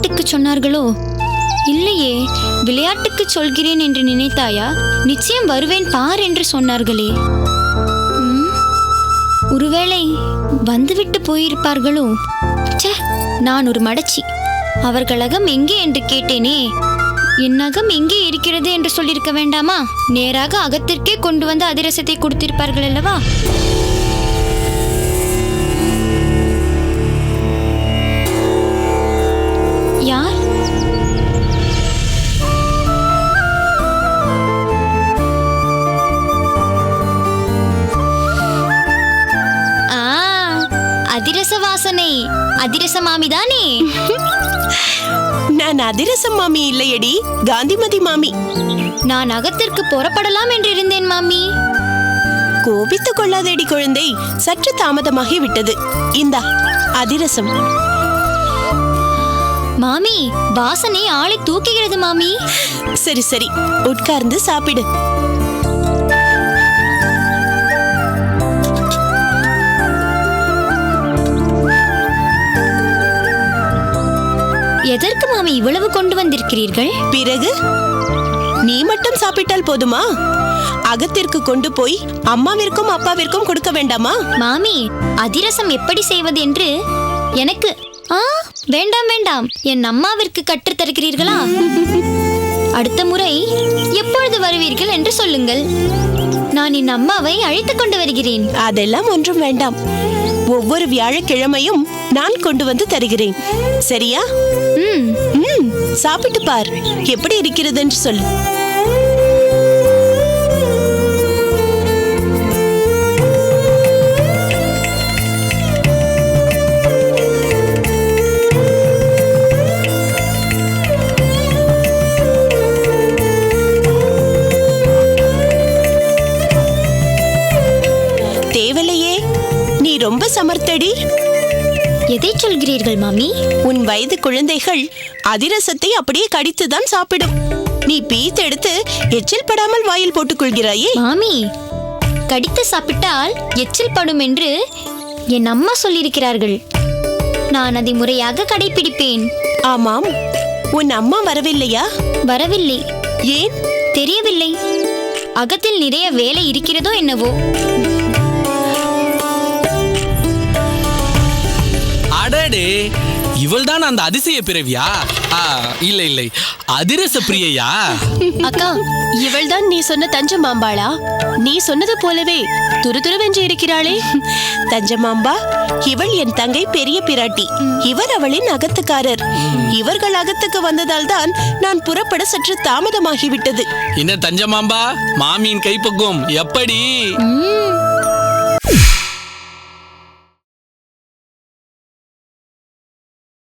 விளையாட்டுக்கு சொன்னார்களோ? இல்லையே, விளையாட்டுக்கு சொல்கிறேன் என்று நினைத்தாயா? நிச்சயம் வருவேன் பார் என்று சொன்னார்களே. ஒருவேளை வந்துவிட்டு போயிருப்பார்களோ? ச்சே, நான் ஒரு மடச்சி. அவர்கள் அகம் எங்கே என்று கேட்டேனே. என் அகம் எங்கே இருக்கிறது என்று சொல்லியிருக்க வேண்டாமா? நேராக அகத்திற்கே கொண்டு வந்து அதிரசத்தை கொடுத்திருப்பார்கள் அல்லவா? யார்? அதிரச வாசனை. அதிரச மாமிதானே? நான் அதிரச மாமி இல்லையடி, காந்திமதி மாமி. நான் அகத்திற்கு புறப்படலாம் என்று இருந்தேன் மாமி. கோபித்துக் கொள்ளாதேடி குழந்தை, சற்று தாமதமாகி விட்டது. இந்தா அதிரசம். மாமி, வாசனை ஆளை தூக்குகிறது மாமி. சரி சரி, உட்கார்ந்து சாப்பிடு. எதற்கு மாமி இவ்வளவு கொண்டு வந்திருக்கிறீர்கள்? பிறகு நீ மட்டும் சாப்பிட்டால் போதுமா? அகத்திற்கு கொண்டு போய் அம்மாவிற்கும் அப்பாவிற்கும் கொடுக்க வேண்டாமா? மாமி, அதிரசம் எப்படி செய்வது என்று எனக்கு வேண்டாம் வேண்டாம், என் அம்மாவிற்கு கற்றுத் தருகிறீர்களா? அடுத்த முறை எப்பொழுது வருவீர்கள் என்று சொல்லுங்கள். நான் என் அம்மாவை அழைத்துக் கொண்டு வருகிறேன். அதெல்லாம் ஒன்றும் வேண்டாம். ஒவ்வொரு வியாழக்கிழமையும் நான் கொண்டு வந்து தருகிறேன். சரியா? சாப்பிட்டு பார், எப்படி இருக்கிறது என்று சொல்லு. தேவலையே, நீ ரொம்ப சமர்த்தடி. எதை சொல்கிறீர்கள் மாமி? உன் வயது குழந்தைகள் அதிரசத்தை அப்படியே கடித்துதான் சாப்பிடும். நீ பீத்தெடுத்து எச்சில் படாமல் வாயில் போட்டுக் கொள்கிறாயே. மாமி, கடித்து சாப்பிட்டால் எச்சில் படும் என்று என் அம்மா சொல்லியிருக்கிறார்கள். நான் அதை முறையாக கடைபிடிப்பேன். ஆமாம், உன் அம்மா வரவில்லையா? வரவில்லை. ஏன் தெரியவில்லை. அகத்தில் நிறைய வேலை இருக்கிறதோ என்னவோ. அடடே, இவள்தான் அந்த அதிசய பிறவியா? இல்லை இல்லை, அதிரச பிரியையா? அக்கா, இவள்தான் நீ சொன்ன தஞ்சமாம்பாளா? நீ சொன்னது போலவே துருதுருவென்று இருக்கிறாளே. தஞ்சமாம்பா, இவள் என் தங்கை பெரிய பிராட்டி. இவர் அவளின் அகத்துக்காரர். இவர்கள் அகத்துக்கு வந்ததால் தான் நான் புறப்பட சற்று தாமதமாகிவிட்டது. என்ன தஞ்சமாம்பா, மாமியின் கைப்பக்குவம் எப்படி?